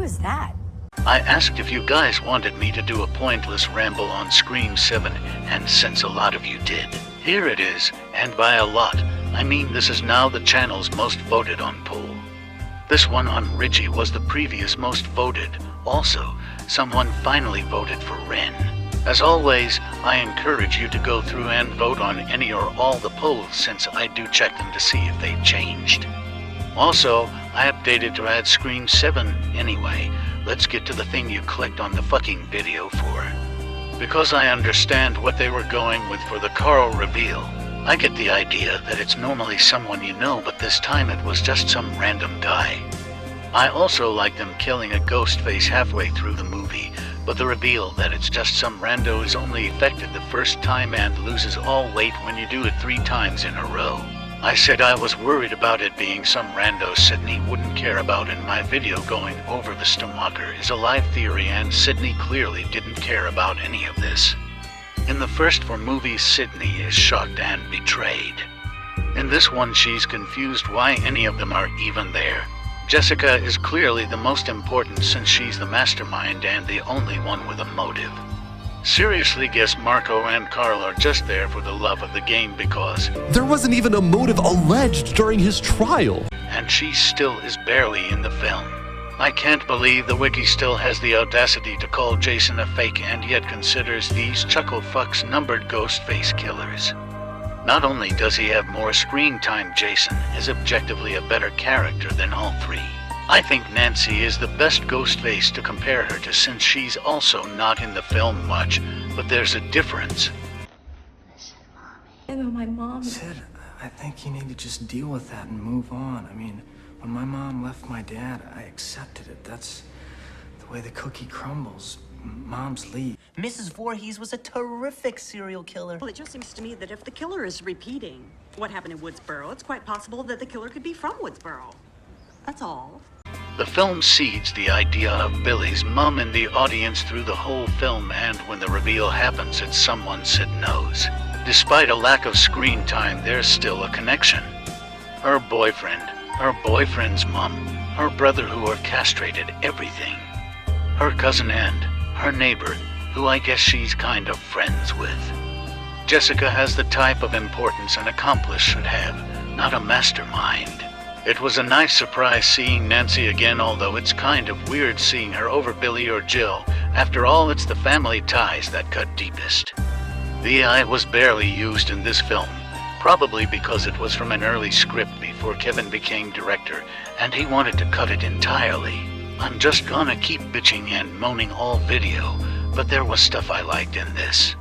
is that? I asked if you guys wanted me to do a pointless ramble on Scream 7, and since a lot of you did, here it is, and by a lot, I mean this is now the channel's most voted on poll. This one on Richie was the previous most voted. Also, someone finally voted for Ren. As always, I encourage you to go through and vote on any or all the polls since I do check them to see if they've changed. Also, I updated to add Scream 7 anyway. Let's get to the thing you clicked on the fucking video for. Because I understand what they were going with for the Carl reveal, I get the idea that it's normally someone you know, but this time it was just some random guy. I also like them killing a Ghostface halfway through the movie, but the reveal that it's just some rando is only effective the first time and loses all weight when you do it 3 times in a row. I said I was worried about it being some rando Sydney wouldn't care about in my video going over the Stomachers is a live theory, and Sydney clearly didn't care about any of this. In the first 4 movies, Sydney is shocked and betrayed. In this one, she's confused why any of them are even there. Jessica is clearly the most important since she's the mastermind and the only one with a motive. Seriously, guess Marco and Carl are just there for the love of the game because there wasn't even a motive alleged during his trial. And she still is barely in the film. I can't believe the wiki still has the audacity to call Jason a fake and yet considers these chuckle fucks numbered Ghostface killers. Not only does he have more screen time, Jason is objectively a better character than all 3. I think Nancy is the best Ghostface to compare her to since she's also not in the film much, but there's a difference. My mom... Sid, I think you need to just deal with that and move on. I mean, when my mom left my dad, I accepted it. That's the way the cookie crumbles. Moms leave. Mrs. Voorhees was a terrific serial killer. Well, it just seems to me that if the killer is repeating what happened in Woodsboro, it's quite possible that the killer could be from Woodsboro. That's all. The film seeds the idea of Billy's mom in the audience through the whole film, and when the reveal happens, it's someone Sid knows. Despite a lack of screen time, there's still a connection. Her boyfriend, her boyfriend's mom, her brother who are castrated, everything. Her cousin and her neighbor, who I guess she's kind of friends with. Jessica has the type of importance an accomplice should have, not a mastermind. It was a nice surprise seeing Nancy again, although it's kind of weird seeing her over Billy or Jill. After all, it's the family ties that cut deepest. The AI was barely used in this film, probably because it was from an early script before Kevin became director, and he wanted to cut it entirely. I'm just gonna keep bitching and moaning all video, but there was stuff I liked in this.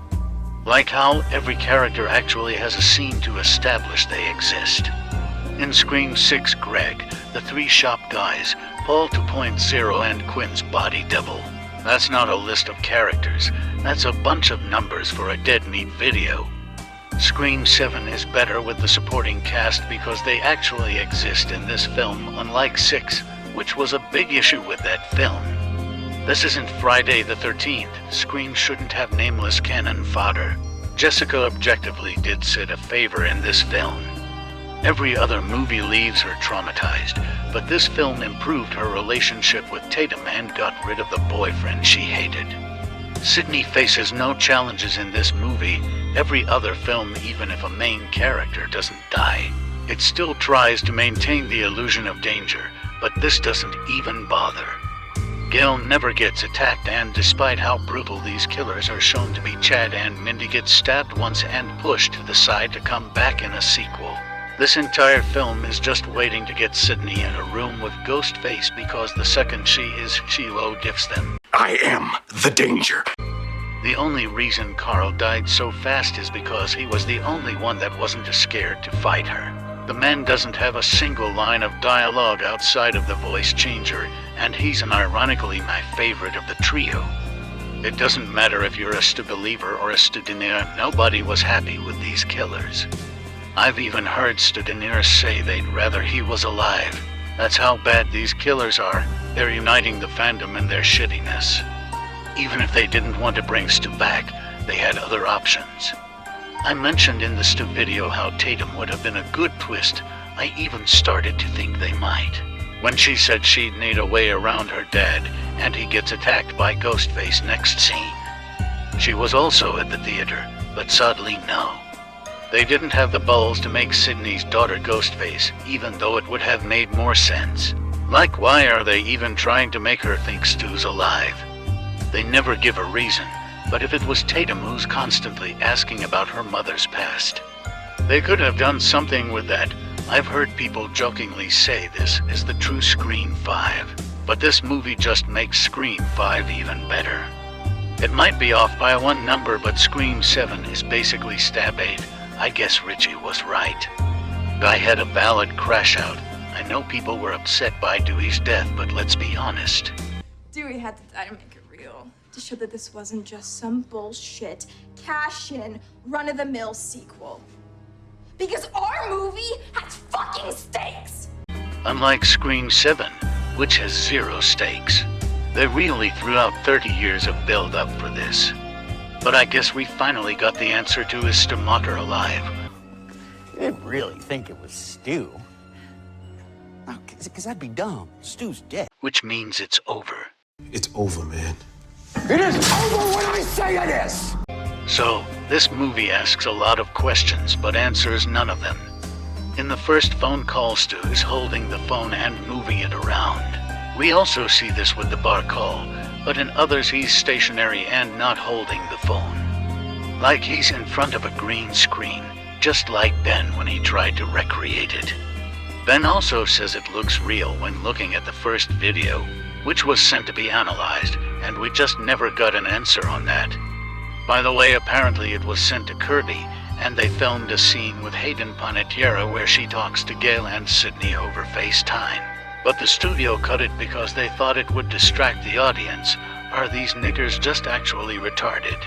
Like how every character actually has a scene to establish they exist. In Scream 6, Greg, the 3 shop guys, Paul 2.0 and Quinn's body double. That's not a list of characters, that's a bunch of numbers for a dead meat video. Scream 7 is better with the supporting cast because they actually exist in this film, unlike 6, which was a big issue with that film. This isn't Friday the 13th. Scream shouldn't have nameless cannon fodder. Jessica objectively did Sid a favor in this film. Every other movie leaves her traumatized, but this film improved her relationship with Tatum and got rid of the boyfriend she hated. Sydney faces no challenges in this movie. Every other film, even if a main character doesn't die, it still tries to maintain the illusion of danger, but this doesn't even bother. Gail never gets attacked, and despite how brutal these killers are shown to be, Chad and Mindy get stabbed once and pushed to the side to come back in a sequel. This entire film is just waiting to get Sydney in a room with Ghostface because the second she low diffs them. I am the danger. The only reason Carl died so fast is because he was the only one that wasn't scared to fight her. The man doesn't have a single line of dialogue outside of the voice changer, and he's ironically my favorite of the trio. It doesn't matter if you're a Stubeliever or a Studenier, nobody was happy with these killers. I've even heard Studeniers say they'd rather he was alive. That's how bad these killers are. They're uniting the fandom in their shittiness. Even if they didn't want to bring Stu back, they had other options. I mentioned in the Stu video how Tatum would have been a good twist. I even started to think they might. when she said she'd need a way around her dad, and he gets attacked by Ghostface next scene. She was also at the theater, but sadly no. They didn't have the balls to make Sydney's daughter Ghostface, even though it would have made more sense. Like, why are they even trying to make her think Stu's alive? They never give a reason, but if it was Tatum who's constantly asking about her mother's past, they could have done something with that. I've heard people jokingly say this is the true Scream 5, but this movie just makes Scream 5 even better. It might be off by one number, but Scream 7 is basically Stab 8. I guess Richie was right. I had a valid crash out. I know people were upset by Dewey's death, but let's be honest. Dewey had to die to make it real. To show that this wasn't just some bullshit, cash-in, run-of-the-mill sequel. Because our movie has fucking stakes! Unlike Scream 7, which has 0 stakes. They really threw out 30 years of build-up for this. But I guess we finally got the answer to is Stomacher alive? You didn't really think it was Stu. No, because that'd be dumb. Stu's dead. Which means it's over. It's over, man. It is over when I say it is! So, this movie asks a lot of questions, but answers none of them. In the first phone call, Stu is holding the phone and moving it around. We also see this with the bar call, but in others he's stationary and not holding the phone. Like he's in front of a green screen, just like Ben when he tried to recreate it. Ben also says it looks real when looking at the first video, which was sent to be analyzed, and we just never got an answer on that. By the way, apparently it was sent to Kirby, and they filmed a scene with Hayden Panettiere where she talks to Gail and Sydney over FaceTime. But the studio cut it because they thought it would distract the audience. Are these niggers just actually retarded?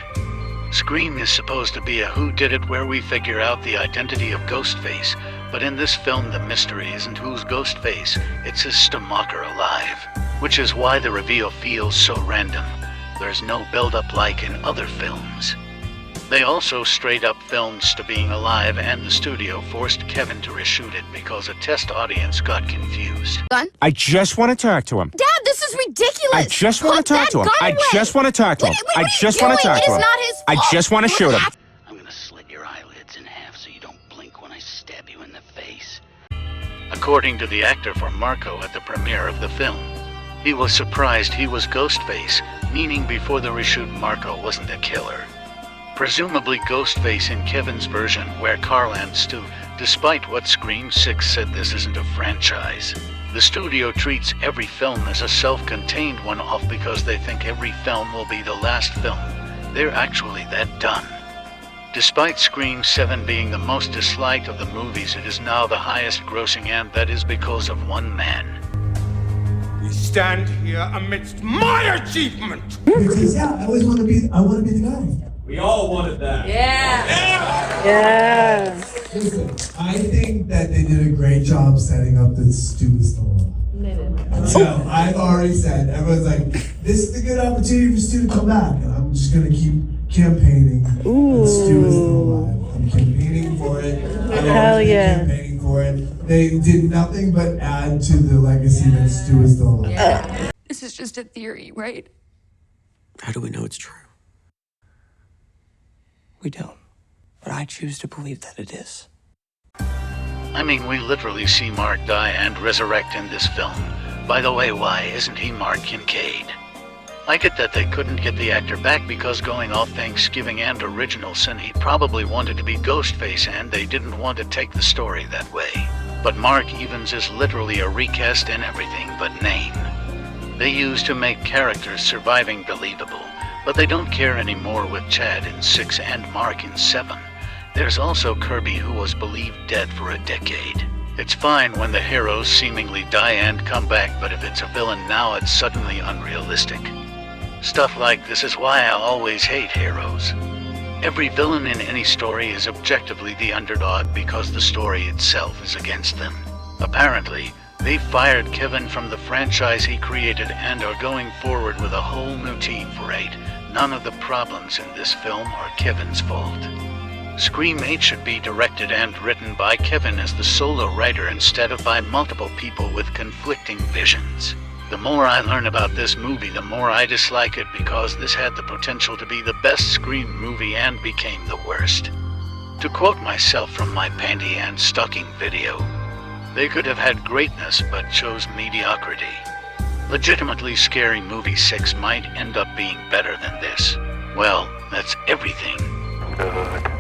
Scream is supposed to be a whodunit where we figure out the identity of Ghostface, but in this film the mystery isn't who's Ghostface, it's his Stomacher alive. Which is why the reveal feels so random. There's no build-up like in other films. They also straight up filmed Stu being alive, and the studio forced Kevin to reshoot it because a test audience got confused. Gun? I just want to talk to him. Dad, this is ridiculous! I just want to talk to him. I just want to talk to him. I just want to talk to him. It is not his fault. I just want to shoot him. I'm gonna slit your eyelids in half so you don't blink when I stab you in the face. According to the actor for Marco at the premiere of the film, he was surprised he was Ghostface, meaning before the reshoot Marco wasn't a killer. Presumably Ghostface in Kevin's version, where Carl and Stu, despite what Scream 6 said this isn't a franchise. The studio treats every film as a self-contained one-off because they think every film will be the last film. They're actually that done. Despite Scream 7 being the most disliked of the movies, it is now the highest grossing, and that is because of one man. We stand here amidst my achievement! Because I always want to be the guy. We all wanted that. Yeah. Listen, I think that they did a great job setting up that Stu is still alive. So I've already said, everyone's like, this is a good opportunity for Stu to come back. And I'm just going to keep campaigning that Stu is still alive. I'm campaigning for it. Hell yeah. Campaigning for it. They did nothing but add to the legacy that Stu is still alive. This is just a theory, right? How do we know it's true? We don't. But I choose to believe that it is. I mean, we literally see Mark die and resurrect in this film. By the way, why isn't he Mark Kincaid? I get that they couldn't get the actor back because going off Thanksgiving and Original Sin, he probably wanted to be Ghostface and they didn't want to take the story that way. But Mark Evans is literally a recast in everything but name. They used to make characters surviving believable, but they don't care anymore with Chad in 6 and Mark in 7. There's also Kirby, who was believed dead for a decade. It's fine when the heroes seemingly die and come back, but if it's a villain now, it's suddenly unrealistic. Stuff like this is why I always hate heroes. Every villain in any story is objectively the underdog because the story itself is against them. Apparently, they fired Kevin from the franchise he created and are going forward with a whole new team for 8. None of the problems in this film are Kevin's fault. Scream 8 should be directed and written by Kevin as the solo writer instead of by multiple people with conflicting visions. The more I learn about this movie, the more I dislike it because this had the potential to be the best Scream movie and became the worst. To quote myself from my panty and stocking video, they could have had greatness but chose mediocrity. Legitimately Scary Movie 6 might end up being better than this. Well, that's everything. Good.